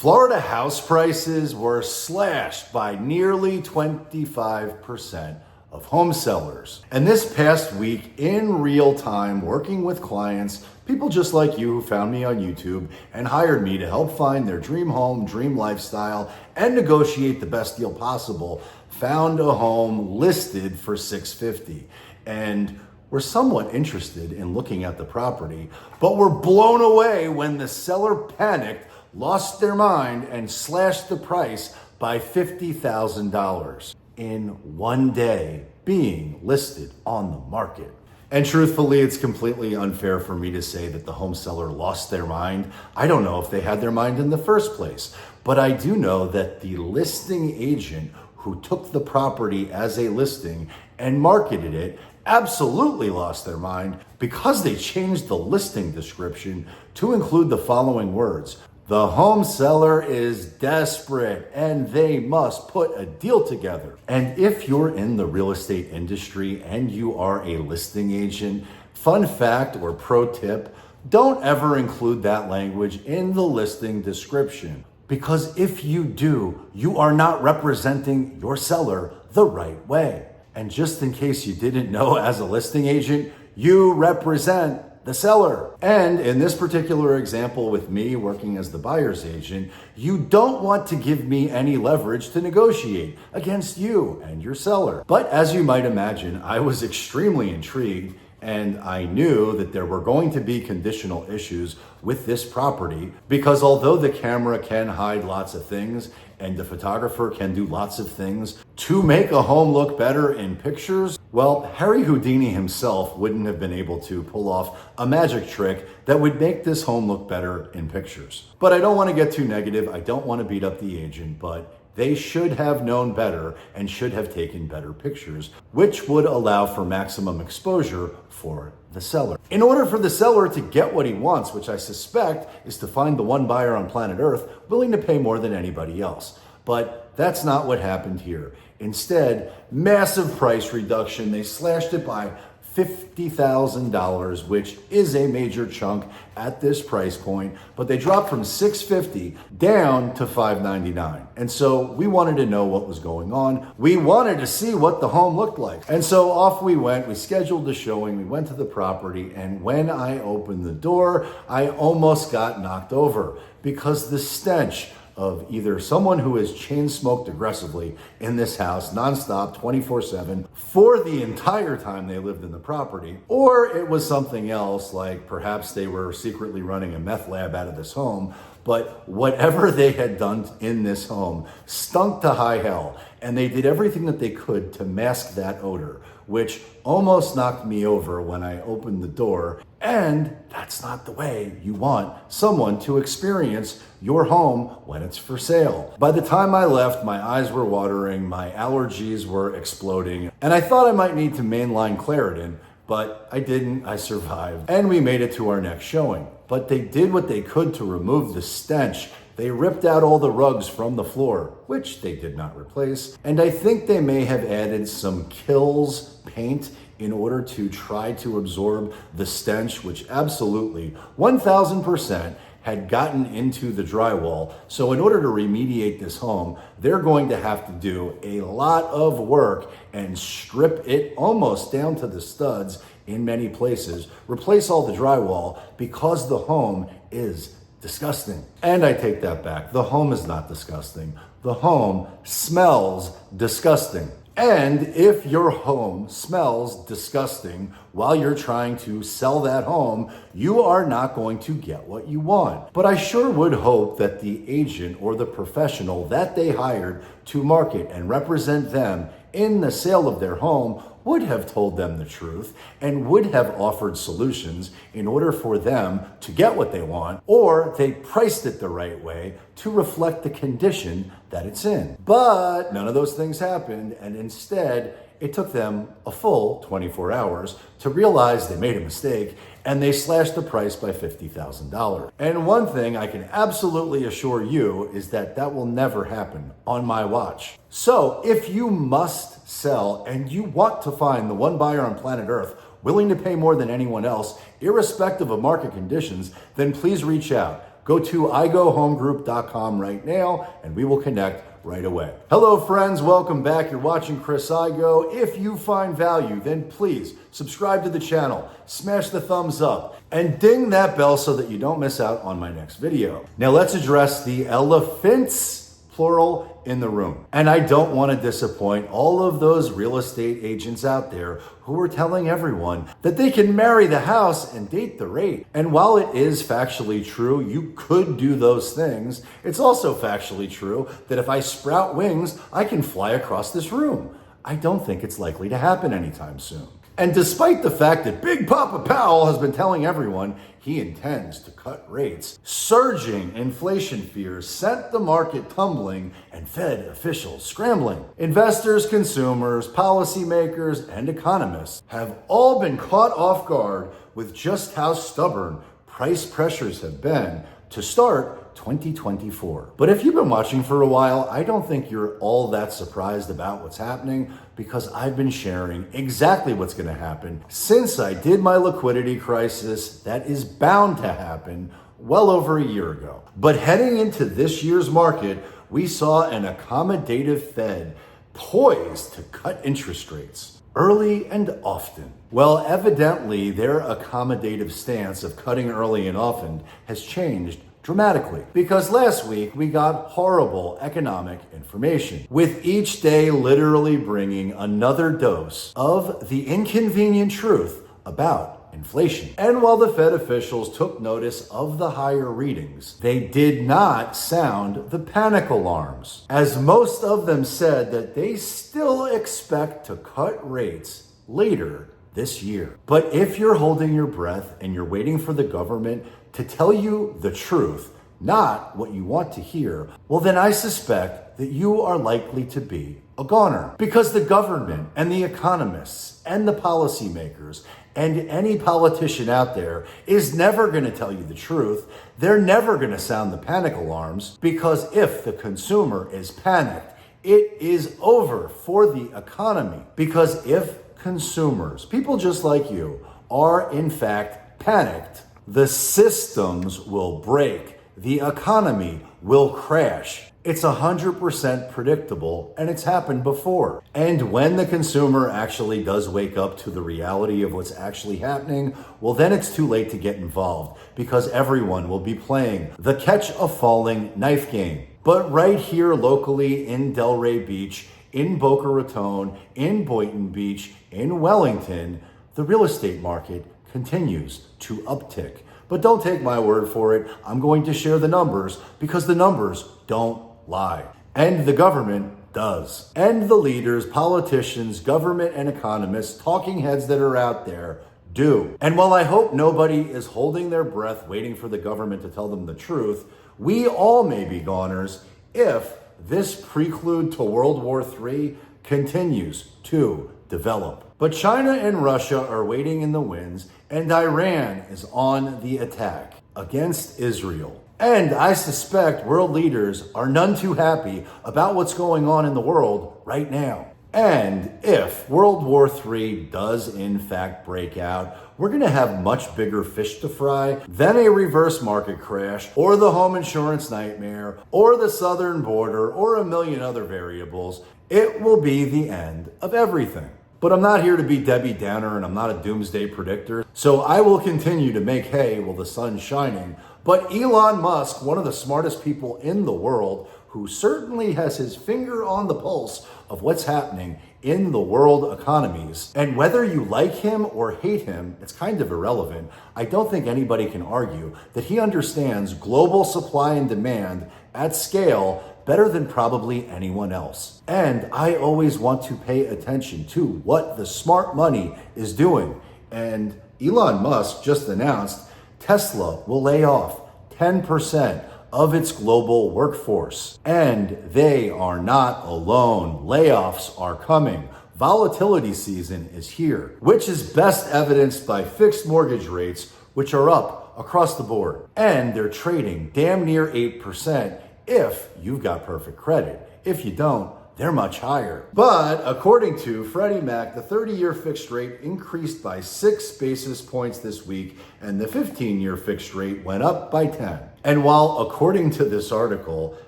Florida house prices were slashed by nearly 25% of home sellers. And this past week, in real time, working with clients, people just like you who found me on YouTube and hired me to help find their dream home, dream lifestyle, and negotiate the best deal possible, found a home listed for $650. And we're somewhat interested in looking at the property, but were blown away when the seller panicked, lost their mind, and slashed the price by $50,000 in one day being listed on the market. And truthfully, it's completely unfair for me to say that the home seller lost their mind. I don't know if they had their mind in the first place, but I do know that the listing agent who took the property as a listing and marketed it absolutely lost their mind because they changed the listing description to include the following words: the home seller is desperate and they must put a deal together. And if you're in the real estate industry and you are a listing agent, fun fact or pro tip, don't ever include that language in the listing description. Because if you do, you are not representing your seller the right way. And just in case you didn't know, as a listing agent, you represent the seller. And in this particular example with me working as the buyer's agent, you don't want to give me any leverage to negotiate against you and your seller. But as you might imagine, I was extremely intrigued, and I knew that there were going to be conditional issues with this property because although the camera can hide lots of things and the photographer can do lots of things to make a home look better in pictures, well, Harry Houdini himself wouldn't have been able to pull off a magic trick that would make this home look better in pictures. But I don't want to get too negative. I don't want to beat up the agent, but they should have known better and should have taken better pictures, which would allow for maximum exposure for the seller. In order for the seller to get what he wants, which I suspect is to find the one buyer on planet Earth willing to pay more than anybody else. But that's not what happened here. Instead, massive price reduction. They slashed it by $50,000, which is a major chunk at this price point, but they dropped from $650 down to $599. And so we wanted to know what was going on. We wanted to see what the home looked like. And so off we went. We scheduled the showing. We went to the property. And when I opened the door, I almost got knocked over because the stench of either someone who has chain smoked aggressively in this house nonstop 24/7 for the entire time they lived in the property, or it was something else, like perhaps they were secretly running a meth lab out of this home. But whatever they had done in this home stunk to high hell, and they did everything that they could to mask that odor, which almost knocked me over when I opened the door. And that's not the way you want someone to experience your home when it's for sale. By the time I left, my eyes were watering, my allergies were exploding, and I thought I might need to mainline Claritin, but I didn't. I survived, and we made it to our next showing. But they did what they could to remove the stench. They ripped out all the rugs from the floor, which they did not replace. And I think they may have added some Kills paint in order to try to absorb the stench, which absolutely 1000% had gotten into the drywall. So in order to remediate this home, they're going to have to do a lot of work and strip it almost down to the studs in many places, replace all the drywall because the home is disgusting. And I take that back. The home is not disgusting. The home smells disgusting. And if your home smells disgusting while you're trying to sell that home, you are not going to get what you want. But I sure would hope that the agent or the professional that they hired to market and represent them in the sale of their home would have told them the truth and would have offered solutions in order for them to get what they want, or they priced it the right way to reflect the condition that it's in. But none of those things happened, and instead, it took them a full 24 hours to realize they made a mistake, and they slashed the price by $50,000. And one thing I can absolutely assure you is that that will never happen on my watch. So if you must sell and you want to find the one buyer on planet Earth willing to pay more than anyone else, irrespective of market conditions, then please reach out. Go to igohomegroup.com right now and we will connect right away. Hello friends, welcome back. You're watching Chris Igoe. If you find value, then please subscribe to the channel, smash the thumbs up, and ding that bell so that you don't miss out on my next video. Now let's address the elephants, plural, in the room. And I don't want to disappoint all of those real estate agents out there who are telling everyone that they can marry the house and date the rate. And while it is factually true, you could do those things, it's also factually true that if I sprout wings, I can fly across this room. I don't think it's likely to happen anytime soon. And despite the fact that Big Papa Powell has been telling everyone he intends to cut rates, surging inflation fears sent the market tumbling and Fed officials scrambling. Investors, consumers, policymakers, and economists have all been caught off guard with just how stubborn price pressures have been to start 2024. But if you've been watching for a while, I don't think you're all that surprised about what's happening because I've been sharing exactly what's going to happen since I did my liquidity crisis that is bound to happen well over a year ago. But heading into this year's market, we saw an accommodative Fed poised to cut interest rates early and often. Well, evidently their accommodative stance of cutting early and often has changed dramatically, because last week we got horrible economic information, with each day literally bringing another dose of the inconvenient truth about inflation. And while the Fed officials took notice of the higher readings, they did not sound the panic alarms, as most of them said that they still expect to cut rates later this year. But if you're holding your breath and you're waiting for the government to tell you the truth, not what you want to hear, well then I suspect that you are likely to be a goner. Because the government and the economists and the policymakers and any politician out there is never going to tell you the truth. They're never going to sound the panic alarms, because if the consumer is panicked, it is over for the economy. Because if consumers, people just like you, are in fact panicked, the systems will break, the economy will crash. It's 100% predictable, and it's happened before. And when the consumer actually does wake up to the reality of what's actually happening, well then it's too late to get involved, because everyone will be playing the catch a falling knife game. But right here locally in Delray Beach, in Boca Raton, in Boynton Beach, in Wellington, the real estate market continues to uptick. But don't take my word for it. I'm going to share the numbers, because the numbers don't lie. And the government does. And the leaders, politicians, government and economists, talking heads that are out there do. And while I hope nobody is holding their breath waiting for the government to tell them the truth, we all may be goners if this prelude to World War III continues to develop. But China and Russia are waiting in the wings, and Iran is on the attack against Israel. And I suspect world leaders are none too happy about what's going on in the world right now. And if World War III does in fact break out, we're going to have much bigger fish to fry than a reverse market crash, or the home insurance nightmare, or the southern border, or a million other variables. It will be the end of everything. But I'm not here to be Debbie Downer, and I'm not a doomsday predictor. So I will continue to make hay while the sun's shining. But Elon Musk, one of the smartest people in the world, who certainly has his finger on the pulse of what's happening in the world economies. And whether you like him or hate him, it's kind of irrelevant. I don't think anybody can argue that he understands global supply and demand at scale better than probably anyone else. And I always want to pay attention to what the smart money is doing. And Elon Musk just announced Tesla will lay off 10% of its global workforce. And they are not alone. Layoffs are coming. Volatility season is here, which is best evidenced by fixed mortgage rates, which are up across the board. And they're trading damn near 8% if you've got perfect credit. If you don't, they're much higher. But according to Freddie Mac, the 30-year fixed rate increased by 6 basis points this week, and the 15-year fixed rate went up by 10. And while, according to this article,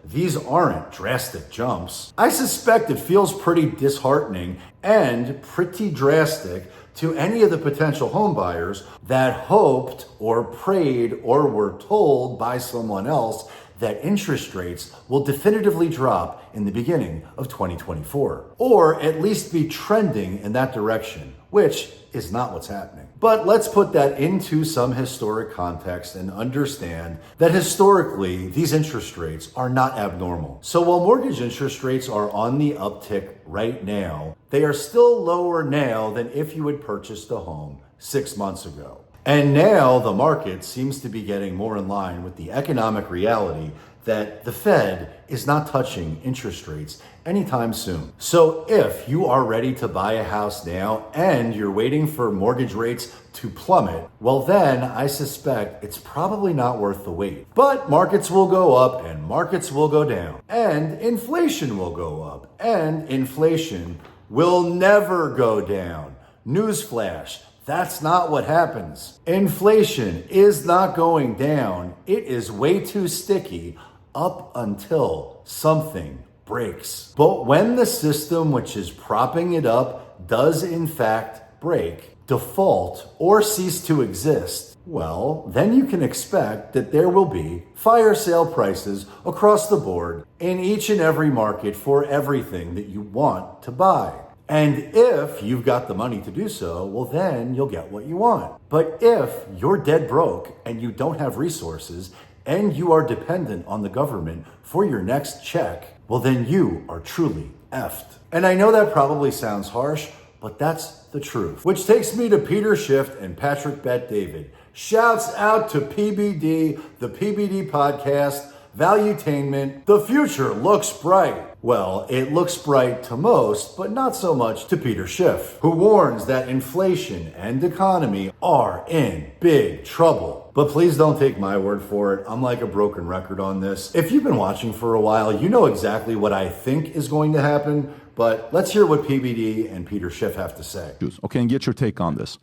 these aren't drastic jumps, I suspect it feels pretty disheartening and pretty drastic to any of the potential home buyers that hoped or prayed or were told by someone else that interest rates will definitively drop in the beginning of 2024, or at least be trending in that direction, which is not what's happening. But let's put that into some historic context and understand that historically, these interest rates are not abnormal. So while mortgage interest rates are on the uptick right now, they are still lower now than if you had purchased a home 6 months ago. And now the market seems to be getting more in line with the economic reality that the Fed is not touching interest rates anytime soon. So if you are ready to buy a house now and you're waiting for mortgage rates to plummet, well then I suspect it's probably not worth the wait. But markets will go up and markets will go down, and inflation will go up and inflation will never go down. Newsflash. That's not what happens. Inflation is not going down. It is way too sticky up until something breaks. But when the system which is propping it up does in fact break, default, or cease to exist, well, then you can expect that there will be fire sale prices across the board in each and every market for everything that you want to buy. And if you've got the money to do so, well, then you'll get what you want. But if you're dead broke and you don't have resources and you are dependent on the government for your next check, well, then you are truly effed. And I know that probably sounds harsh, but that's the truth. Which takes me to Peter Schiff and Patrick Bet-David. Shouts out to PBD, the PBD podcast, Valuetainment. The future looks bright. Well, it looks bright to most, but not so much to Peter Schiff, who warns that inflation and economy are in big trouble. But please don't take my word for it. I'm like a broken record on this. If you've been watching for a while, you know exactly what I think is going to happen, but let's hear what PBD and Peter Schiff have to say. Okay, and get your take on this.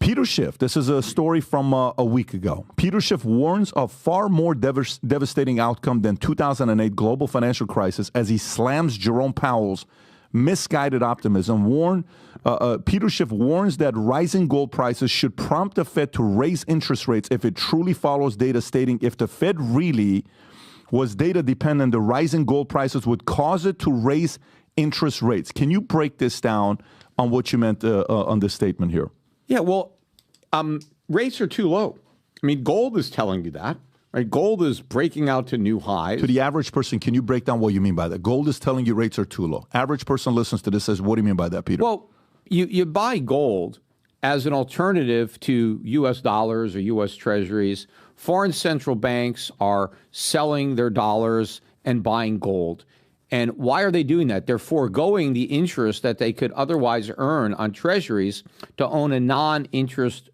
Peter Schiff, this is a story from a week ago. Peter Schiff warns of far more devastating outcome than 2008 global financial crisis as he slams Jerome Powell's misguided optimism. Peter Schiff warns that rising gold prices should prompt the Fed to raise interest rates if it truly follows data stating if the Fed really was data dependent, the rising gold prices would cause it to raise interest rates. Can you break this down on what you meant on this statement here? Yeah, well, rates are too low. I mean, gold is telling you that, right? Gold is breaking out to new highs. To the average person, can you break down what you mean by that? Gold is telling you rates are too low. Average person listens to this, says, what do you mean by that, Peter? Well, you buy gold as an alternative to U.S. dollars or U.S. treasuries. Foreign central banks are selling their dollars and buying gold. And why are they doing that? They're foregoing the interest that they could otherwise earn on treasuries to own a non-interest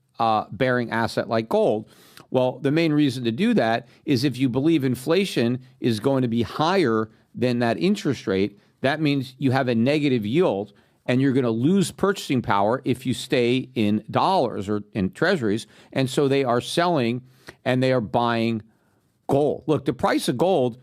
bearing asset like gold. Well, the main reason to do that is if you believe inflation is going to be higher than that interest rate, that means you have a negative yield and you're going to lose purchasing power if you stay in dollars or in treasuries. And so they are selling and they are buying gold. Look, the price of gold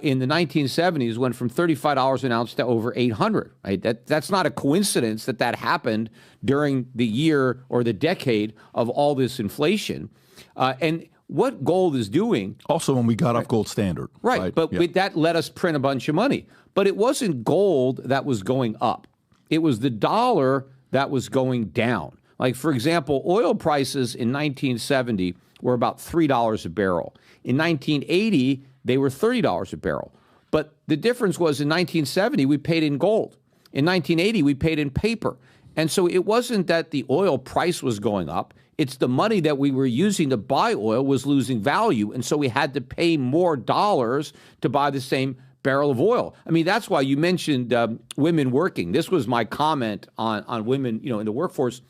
in the 1970s went from $35 an ounce to over $800. Right? That's not a coincidence that happened during the year or the decade of all this inflation. And what gold is doing... Also when we got off gold standard. Right, but that let us print a bunch of money. But it wasn't gold that was going up. It was the dollar that was going down. Like, for example, oil prices in 1970 were about $3 a barrel. In 1980... they were $30 a barrel. But the difference was in 1970, we paid in gold. In 1980, we paid in paper. And so it wasn't that the oil price was going up. It's the money that we were using to buy oil was losing value. And so we had to pay more dollars to buy the same barrel of oil. I mean, that's why you mentioned women working. This was my comment on women, in the workforce.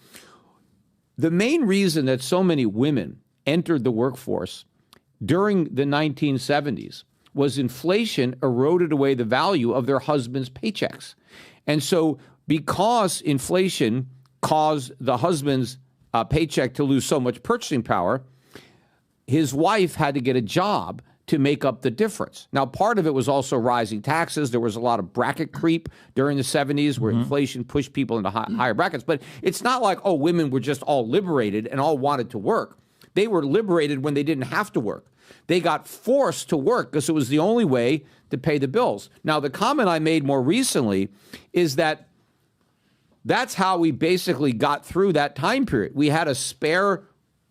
The main reason that so many women entered the workforce during the 1970s was inflation eroded away the value of their husband's paychecks. And so because inflation caused the husband's paycheck to lose so much purchasing power, his wife had to get a job to make up the difference. Now, part of it was also rising taxes. There was a lot of bracket creep during the 70s where inflation pushed people into higher brackets. But it's not like, oh, women were just all liberated and all wanted to work. They were liberated when they didn't have to work. They got forced to work because it was the only way to pay the bills. Now, the comment I made more recently is that that's how we basically got through that time period. We had a spare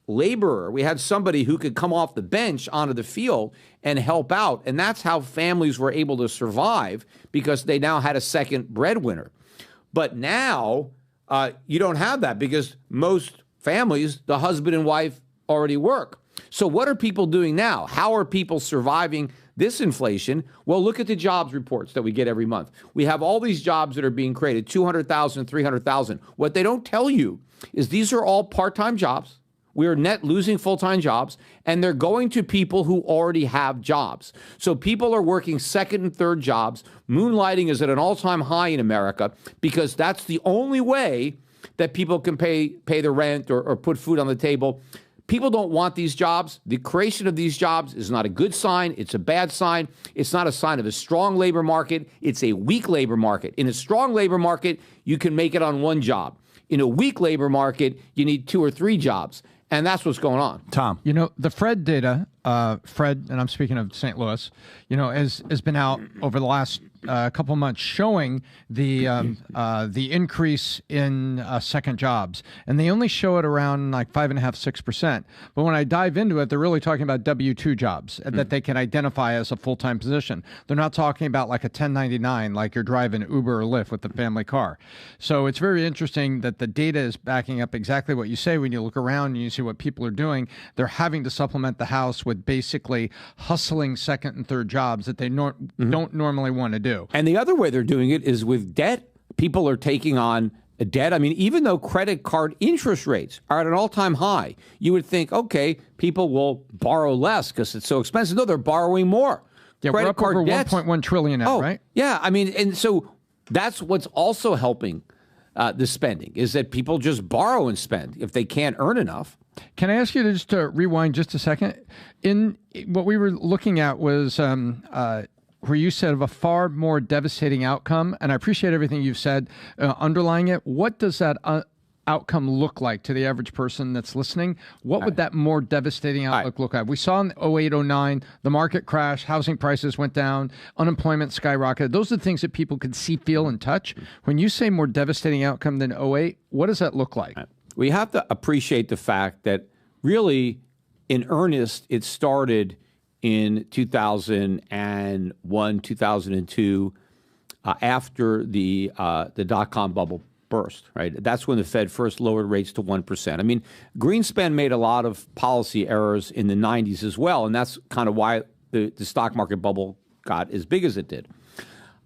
laborer. We had somebody who could come off the bench onto the field and help out. And that's how families were able to survive because they now had a second breadwinner. But now you don't have that because most families, the husband and wife already work. So what are people doing now? How are people surviving this inflation? Well, look at the jobs reports that we get every month. We have all these jobs that are being created, 200,000, 300,000. What they don't tell you is these are all part-time jobs. We are net losing full-time jobs, and they're going to people who already have jobs. So people are working second and third jobs. Moonlighting is at an all-time high in America because that's the only way that people can pay the rent or put food on the table. People don't want these jobs. The creation of these jobs is not a good sign. It's a bad sign. It's not a sign of a strong labor market. It's a weak labor market. In a strong labor market, you can make it on one job. In a weak labor market, you need 2 or 3 jobs. And that's what's going on. Tom. You know, the Fred data, Fred, and I'm speaking of St. Louis, you know, has been out over the last couple months showing the increase in second jobs. And they only show it around like 5.5%, 6%. But when I dive into it, they're really talking about W-2 jobs that they can identify as a full-time position. They're not talking about like a 1099, like you're driving Uber or Lyft with the family car. So it's very interesting that the data is backing up exactly what you say when you look around and you see what people are doing. They're having to supplement the house with basically hustling second and third jobs that they don't normally want to do. And the other way they're doing it is with debt. People are taking on debt. I mean, even though credit card interest rates are at an all-time high, you would think, okay, people will borrow less because it's so expensive. No, they're borrowing more. Yeah, credit we're up card over debts, 1.1 trillion now, right? Yeah, I mean, and so that's what's also helping the spending is that people just borrow and spend if they can't earn enough. Can I ask you to just rewind just a second? In what we were looking at was where you said of a far more devastating outcome, and I appreciate everything you've said underlying it. What does that outcome look like to the average person that's listening? What would that more devastating outlook look like? We saw in 08, 09, the market crash, housing prices went down, unemployment skyrocketed. Those are the things that people could see, feel, and touch. When you say more devastating outcome than 08, what does that look like? We have to appreciate the fact that really, in earnest, it started in 2001, 2002, after the dot-com bubble burst, right? That's when the Fed first lowered rates to 1%. I mean, Greenspan made a lot of policy errors in the 90s as well, and that's kind of why the stock market bubble got as big as it did.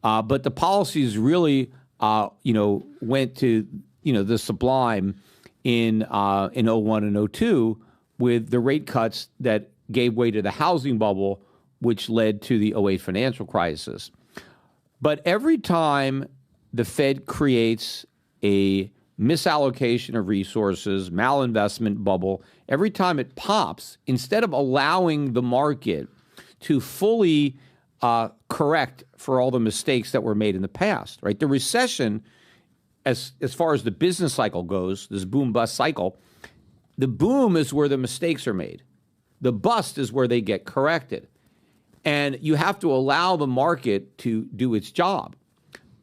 But the policies really, went to, the sublime in 01 and 02 with the rate cuts that gave way to the housing bubble, which led to the 08 financial crisis. But every time the Fed creates a misallocation of resources, malinvestment bubble, every time it pops, instead of allowing the market to fully correct for all the mistakes that were made in the past, right? The recession, as far as the business cycle goes, this boom-bust cycle, the boom is where the mistakes are made. The bust is where they get corrected. And you have to allow the market to do its job.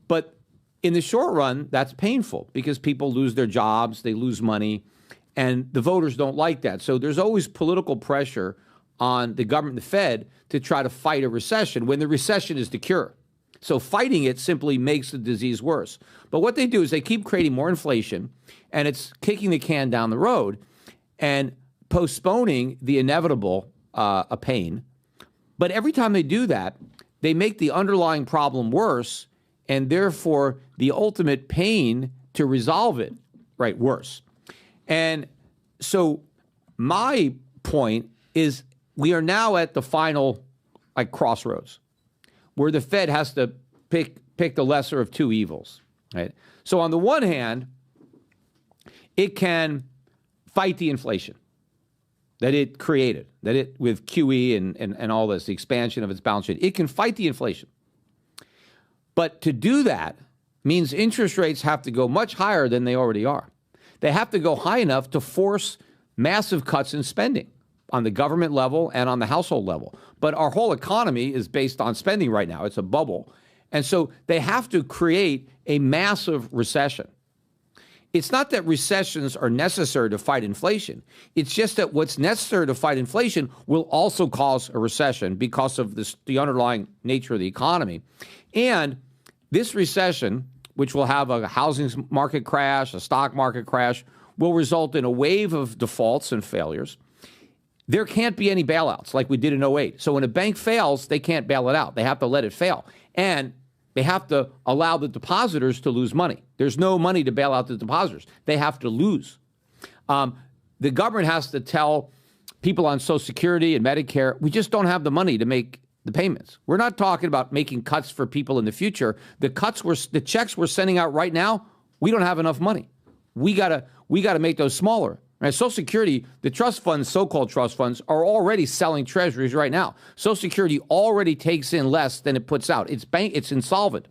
But in the short run, that's painful because people lose their jobs, they lose money, and the voters don't like that. So there's always political pressure on the government, the Fed, to try to fight a recession when the recession is the cure. So fighting it simply makes the disease worse. But what they do is they keep creating more inflation, and it's kicking the can down the road and postponing the inevitable pain. But every time they do that, they make the underlying problem worse, and therefore the ultimate pain to resolve it, right, worse. And so my point is we are now at the final like crossroads where the Fed has to pick the lesser of two evils, right? So on the one hand, it can fight the inflation that it created, with QE and all this, the expansion of its balance sheet. It can fight the inflation. But to do that means interest rates have to go much higher than they already are. They have to go high enough to force massive cuts in spending on the government level and on the household level. But our whole economy is based on spending right now. It's a bubble. And so they have to create a massive recession. It's not that recessions are necessary to fight inflation. It's just that what's necessary to fight inflation will also cause a recession because of the underlying nature of the economy. And this recession, which will have a housing market crash, a stock market crash, will result in a wave of defaults and failures. There can't be any bailouts like we did in 2008. So when a bank fails, they can't bail it out. They have to let it fail. And they have to allow the depositors to lose money. There's no money to bail out the depositors. They have to lose. The government has to tell people on Social Security and Medicare, we just don't have the money to make the payments. We're not talking about making cuts for people in the future. The checks we're sending out right now, we don't have enough money. We gotta make those smaller. Right? Social Security, the trust funds, so-called trust funds, are already selling treasuries right now. Social Security already takes in less than it puts out. It's insolvent.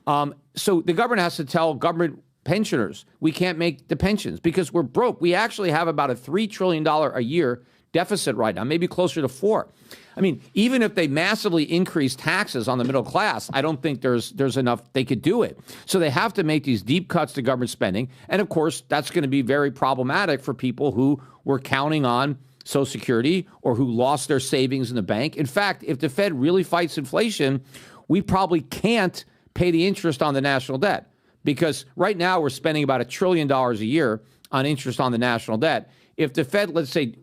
So the government has to tell government pensioners, we can't make the pensions because we're broke. We actually have about a $3 trillion a year deficit right now, maybe closer to 4. I mean, even if they massively increase taxes on the middle class, I don't think there's enough they could do it. So they have to make these deep cuts to government spending. And of course, that's going to be very problematic for people who were counting on Social Security or who lost their savings in the bank. In fact, if the Fed really fights inflation, we probably can't pay the interest on the national debt because right now we're spending about $1 trillion a year on interest on the national debt. If the Fed, let's say,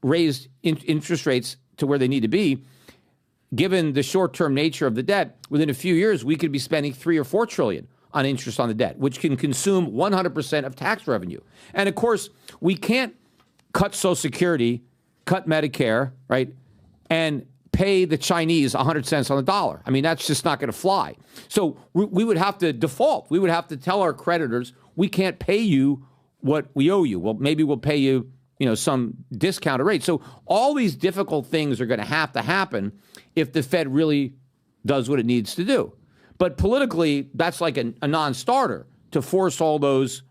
raised interest rates to where they need to be, given the short-term nature of the debt, within a few years, we could be spending $3 or $4 trillion on interest on the debt, which can consume 100% of tax revenue. And of course, we can't cut Social Security, cut Medicare, right, and pay the Chinese 100 cents on the dollar. I mean, that's just not going to fly. So we would have to default. We would have to tell our creditors, we can't pay you what we owe you. Well, maybe we'll pay you some discounted rate. So all these difficult things are going to happen if the Fed really does what it needs to do. But politically, that's like a non-starter to force all those,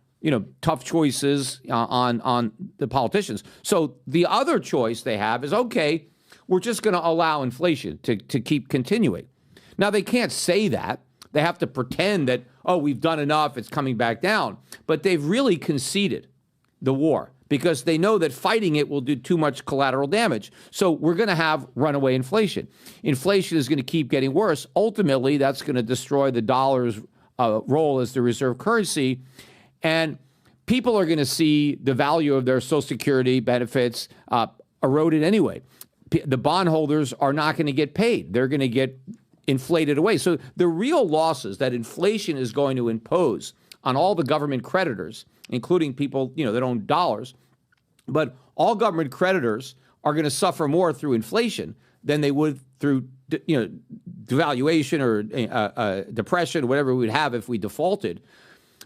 tough choices on the politicians. So the other choice they have is, okay, we're just going to allow inflation to keep continuing. Now, they can't say that. They have to pretend that, oh, we've done enough, it's coming back down. But they've really conceded the war, because they know that fighting it will do too much collateral damage. So we're going to have runaway inflation. Inflation is going to keep getting worse. Ultimately, that's going to destroy the dollar's role as the reserve currency. And people are going to see the value of their Social Security benefits eroded anyway. The bondholders are not going to get paid. They're going to get inflated away. So the real losses that inflation is going to impose on all the government creditors, including people, that own dollars, but all government creditors are going to suffer more through inflation than they would through, devaluation or depression, whatever we would have if we defaulted.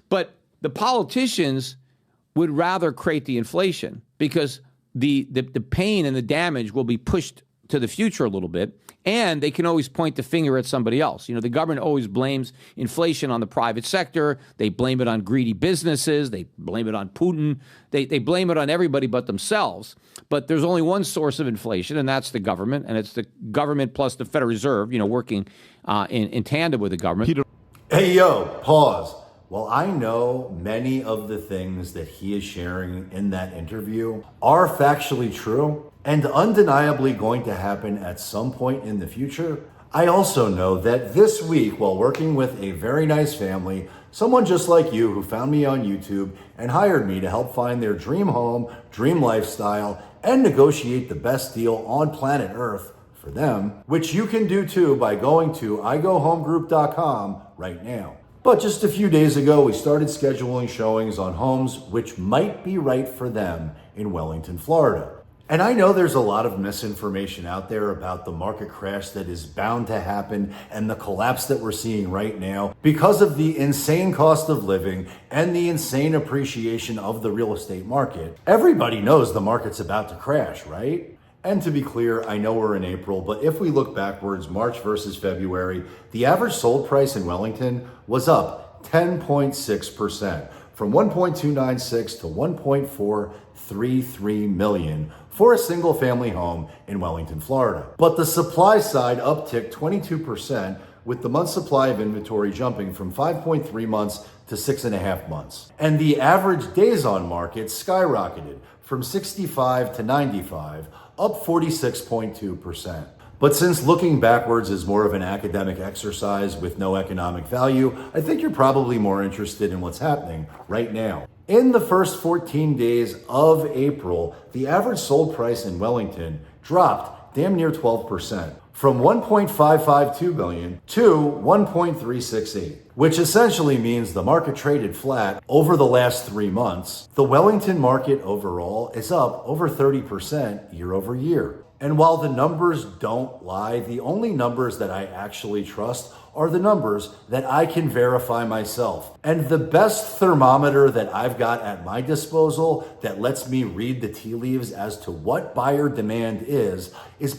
But the politicians would rather create the inflation because the pain and the damage will be pushed to the future a little bit, and they can always point the finger at somebody else. The government always blames inflation on the private sector. They blame it on greedy businesses. They blame it on Putin. They blame it on everybody but themselves. But there's only one source of inflation, and that's the government, and it's the government plus the Federal Reserve, working in tandem with the government. Hey, yo, pause. Well, I know many of the things that he is sharing in that interview are factually true and undeniably going to happen at some point in the future. I also know that this week, while working with a very nice family, someone just like you who found me on YouTube and hired me to help find their dream home, dream lifestyle, and negotiate the best deal on planet Earth for them, which you can do too by going to igohomegroup.com right now. But just a few days ago, we started scheduling showings on homes which might be right for them in Wellington, Florida. And I know there's a lot of misinformation out there about the market crash that is bound to happen and the collapse that we're seeing right now because of the insane cost of living and the insane appreciation of the real estate market. Everybody knows the market's about to crash, right? And to be clear, I know we're in April, but if we look backwards, March versus February, the average sold price in Wellington was up 10.6%, from 1.296 to 1.433 million for a single family home in Wellington, Florida. But the supply side upticked 22%, with the month supply of inventory jumping from 5.3 months to 6.5 months. And the average days on market skyrocketed from 65 to 95, up 46.2%. But since looking backwards is more of an academic exercise with no economic value, I think you're probably more interested in what's happening right now. In the first 14 days of April, the average sold price in Wellington dropped damn near 12%, from 1.552 million to 1.368, which essentially means the market traded flat over the last 3 months. The Wellington market overall is up over 30% year over year. And while the numbers don't lie, the only numbers that I actually trust are the numbers that I can verify myself. And the best thermometer that I've got at my disposal that lets me read the tea leaves as to what buyer demand is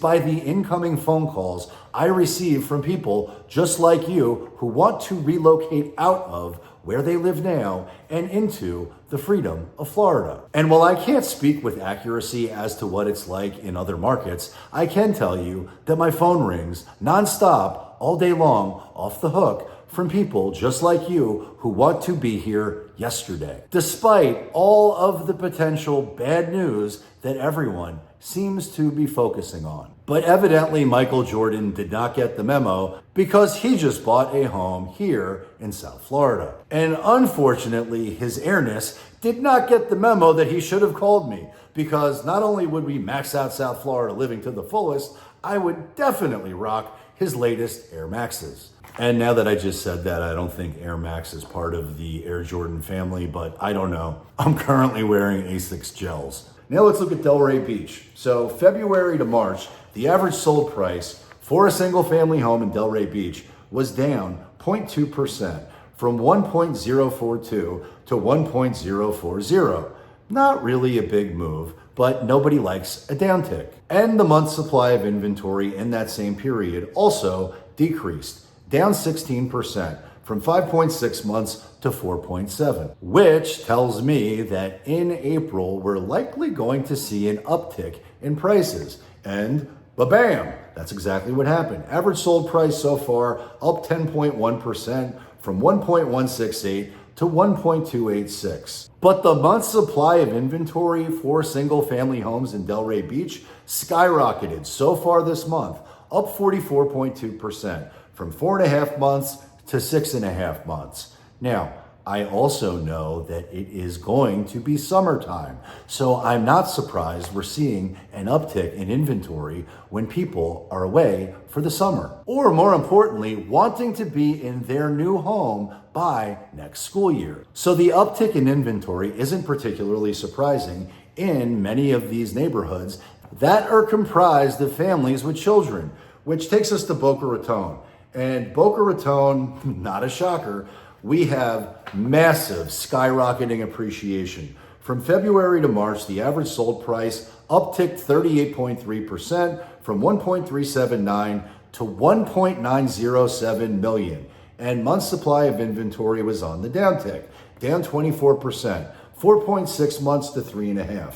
by the incoming phone calls I receive from people just like you who want to relocate out of where they live now and into the freedom of Florida. And while I can't speak with accuracy as to what it's like in other markets, I can tell you that my phone rings nonstop all day long off the hook from people just like you who want to be here yesterday, despite all of the potential bad news that everyone seems to be focusing on. But evidently Michael Jordan did not get the memo because he just bought a home here in South Florida. And unfortunately, his airness did not get the memo that he should have called me, because not only would we max out South Florida living to the fullest, I would definitely rock his latest Air Maxes. And now that I just said that, I don't think Air Max is part of the Air Jordan family, but I don't know. I'm currently wearing Asics gels. Now let's look at Delray Beach. So February to March, the average sold price for a single family home in Delray Beach was down 0.2%, from 1.042 to 1.040. Not really a big move, but nobody likes a downtick. And the month supply of inventory in that same period also decreased, down 16%, from 5.6 months to 4.7, which tells me that in April, we're likely going to see an uptick in prices. And ba-bam, that's exactly what happened. Average sold price so far up 10.1%, from 1.168 to 1.286. But the month supply of inventory for single family homes in Delray Beach skyrocketed so far this month, up 44.2%, from 4.5 months to 6.5 months. Now, I also know that it is going to be summertime, so I'm not surprised we're seeing an uptick in inventory when people are away for the summer, or more importantly, wanting to be in their new home by next school year. So the uptick in inventory isn't particularly surprising in many of these neighborhoods that are comprised of families with children, which takes us to Boca Raton. And Boca Raton, not a shocker, we have massive skyrocketing appreciation. From February to March, the average sold price upticked 38.3%, from 1.379 to 1.907 million. And month supply of inventory was on the downtick, down 24%, 4.6 months to 3.5.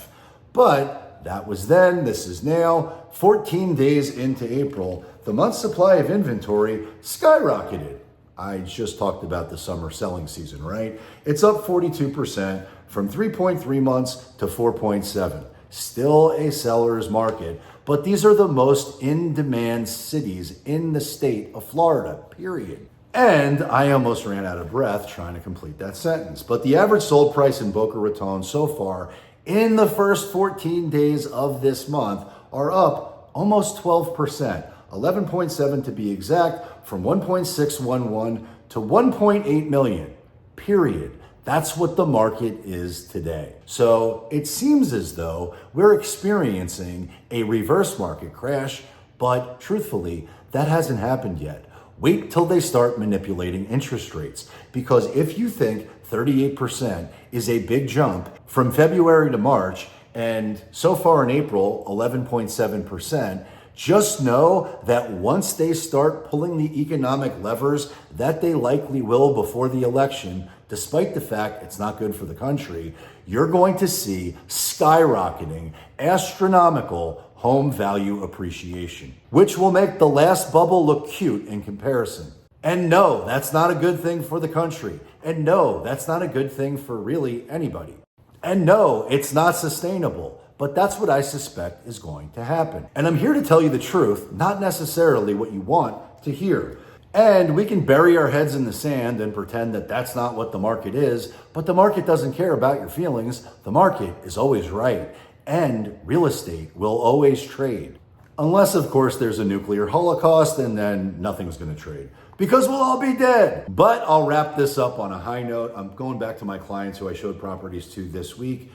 But that was then, this is now, 14 days into April, the month supply of inventory skyrocketed. I just talked about the summer selling season, right? It's up 42%, from 3.3 months to 4.7. Still a seller's market, but these are the most in-demand cities in the state of Florida, period. And I almost ran out of breath trying to complete that sentence. But the average sold price in Boca Raton so far in the first 14 days of this month are up almost 12%. 11.7 to be exact, from 1.611 to 1.8 million, period. That's what the market is today. So it seems as though we're experiencing a reverse market crash, but truthfully, that hasn't happened yet. Wait till they start manipulating interest rates, because if you think 38% is a big jump from February to March, and so far in April, 11.7%, just know that once they start pulling the economic levers that they likely will before the election, despite the fact it's not good for the country, you're going to see skyrocketing, astronomical home value appreciation, which will make the last bubble look cute in comparison. And no, that's not a good thing for the country. And no, that's not a good thing for really anybody. And no, it's not sustainable. But that's what I suspect is going to happen. And I'm here to tell you the truth, not necessarily what you want to hear. And we can bury our heads in the sand and pretend that that's not what the market is, but the market doesn't care about your feelings. The market is always right. And real estate will always trade. Unless, of course, there's a nuclear holocaust, and then nothing's going to trade, because we'll all be dead. But I'll wrap this up on a high note. I'm going back to my clients who I showed properties to this week.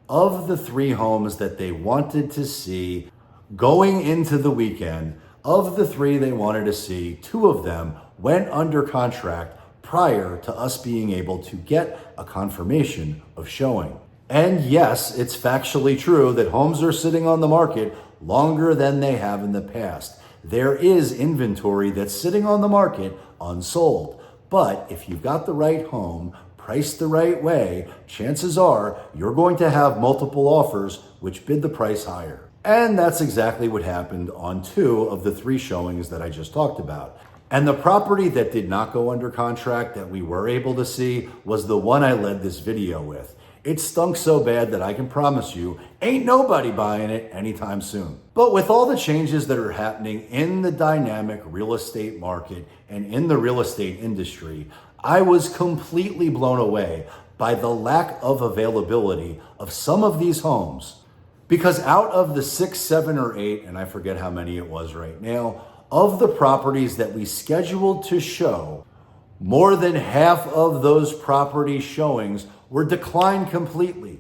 Of the 3 homes that they wanted to see going into the weekend, of the 3 they wanted to see, 2 of them went under contract prior to us being able to get a confirmation of showing. And yes, it's factually true that homes are sitting on the market longer than they have in the past. There is inventory that's sitting on the market unsold. But if you've got the right home, priced the right way, chances are you're going to have multiple offers which bid the price higher. And that's exactly what happened on 2 of the 3 showings that I just talked about. And the property that did not go under contract that we were able to see was the one I led this video with. It stunk so bad that I can promise you ain't nobody buying it anytime soon. But with all the changes that are happening in the dynamic real estate market and in the real estate industry, I was completely blown away by the lack of availability of some of these homes. Because out of the 6, 7, or 8, and I forget how many it was right now, of the properties that we scheduled to show, more than half of those property showings were declined completely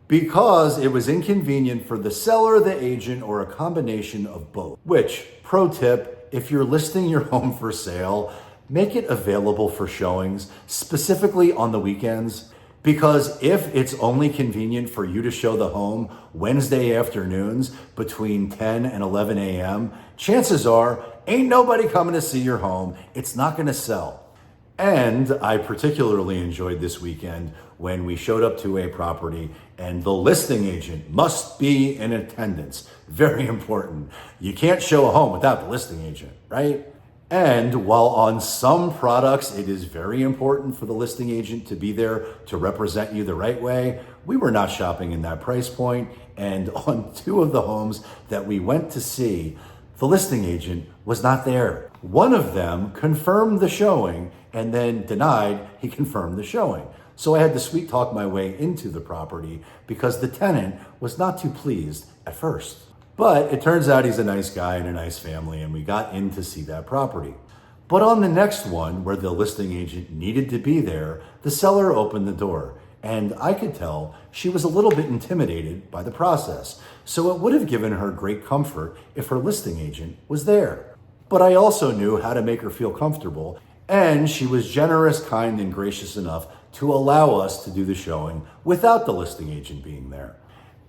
because it was inconvenient for the seller, the agent, or a combination of both. Which, pro tip, if you're listing your home for sale, make it available for showings, specifically on the weekends. Because if it's only convenient for you to show the home Wednesday afternoons between 10 and 11 a.m., chances are ain't nobody coming to see your home. It's not going to sell. And I particularly enjoyed this weekend when we showed up to a property and the listing agent must be in attendance. Very important. You can't show a home without the listing agent, right? And while on some products it is very important for the listing agent to be there to represent you the right way, we were not shopping in that price point. And on 2 of the homes that we went to see, the listing agent was not there. One of them confirmed the showing and then denied he confirmed the showing. So I had to sweet talk my way into the property because the tenant was not too pleased at first. But it turns out he's a nice guy and a nice family, and we got in to see that property. But on the next one, where the listing agent needed to be there, the seller opened the door, and I could tell she was a little bit intimidated by the process. So it would have given her great comfort if her listing agent was there. But I also knew how to make her feel comfortable, and she was generous, kind, and gracious enough to allow us to do the showing without the listing agent being there.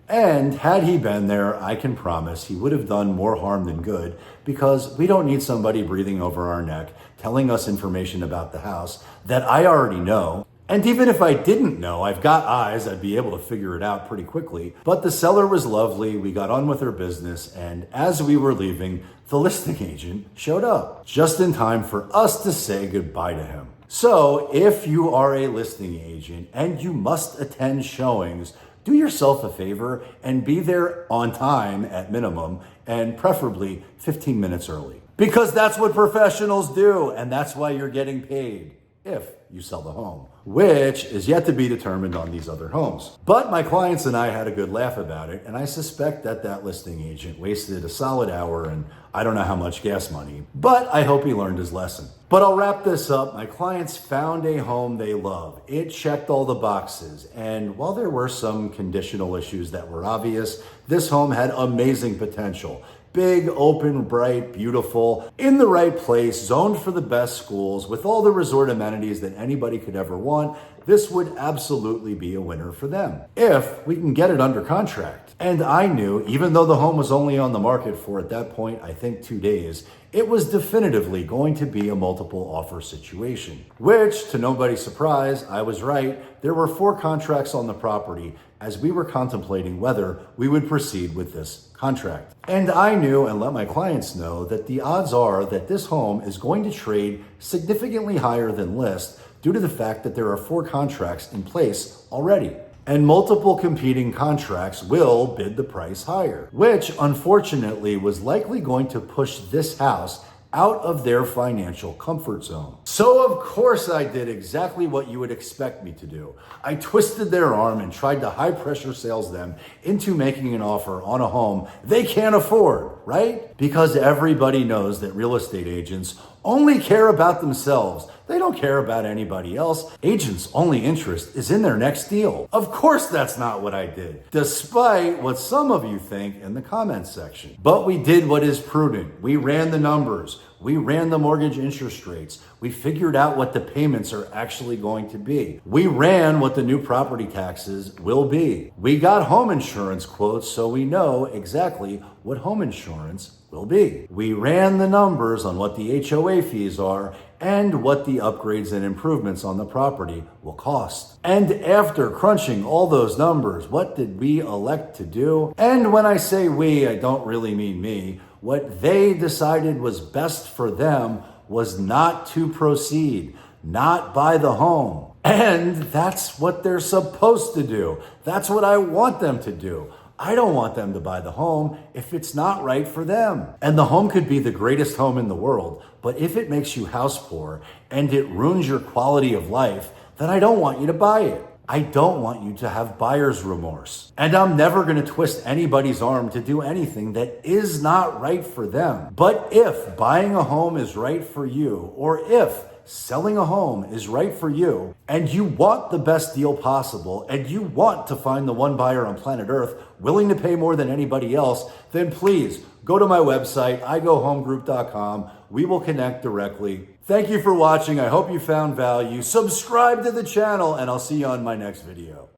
And had he been there, I can promise he would have done more harm than good, because we don't need somebody breathing over our neck, telling us information about the house that I already know. And even if I didn't know, I've got eyes, I'd be able to figure it out pretty quickly. But the seller was lovely, we got on with her business, and as we were leaving, the listing agent showed up, just in time for us to say goodbye to him. So if you are a listing agent and you must attend showings, do yourself a favor and be there on time at minimum, and preferably 15 minutes early. Because that's what professionals do, and that's why you're getting paid if you sell the home. which is yet to be determined on these other homes. But my clients and I had a good laugh about it, and I suspect that listing agent wasted a solid hour and I don't know how much gas money, but I hope he learned his lesson. But I'll wrap this up. My clients found a home they love. It checked all the boxes, and while there were some conditional issues that were obvious, this home had amazing potential. Big, open, bright, beautiful, in the right place, zoned for the best schools, with all the resort amenities that anybody could ever want. This would absolutely be a winner for them if we can get it under contract. And I knew, even though the home was only on the market for, at that point, I think 2 days, it was definitively going to be a multiple offer situation. Which, to nobody's surprise, I was right. There were 4 contracts on the property as we were contemplating whether we would proceed with this contract. And I knew and let my clients know that the odds are that this home is going to trade significantly higher than list due to the fact that there are 4 contracts in place already. And multiple competing contracts will bid the price higher, which unfortunately was likely going to push this house out of their financial comfort zone. So of course I did exactly what you would expect me to do. I twisted their arm and tried to high pressure sales them into making an offer on a home they can't afford, right? Because everybody knows that real estate agents only care about themselves. They don't care about anybody else. Agents' only interest is in their next deal. Of course that's not what I did, despite what some of you think in the comments section. But we did what is prudent. We ran the numbers. We ran the mortgage interest rates. We figured out what the payments are actually going to be. We ran what the new property taxes will be. We got home insurance quotes so we know exactly what home insurance will be. We ran the numbers on what the HOA fees are and what the upgrades and improvements on the property will cost. And after crunching all those numbers, what did we elect to do? And when I say we, I don't really mean me. What they decided was best for them was not to proceed, not buy the home. And that's what they're supposed to do. That's what I want them to do. I don't want them to buy the home if it's not right for them. And the home could be the greatest home in the world, but if it makes you house poor and it ruins your quality of life, then I don't want you to buy it. I don't want you to have buyer's remorse. And I'm never going to twist anybody's arm to do anything that is not right for them. But if buying a home is right for you, or if selling a home is right for you, and you want the best deal possible, and you want to find the one buyer on planet Earth willing to pay more than anybody else, then please go to my website, igoehomegroup.com. We will connect directly. Thank you for watching. I hope you found value. Subscribe to the channel, and I'll see you on my next video.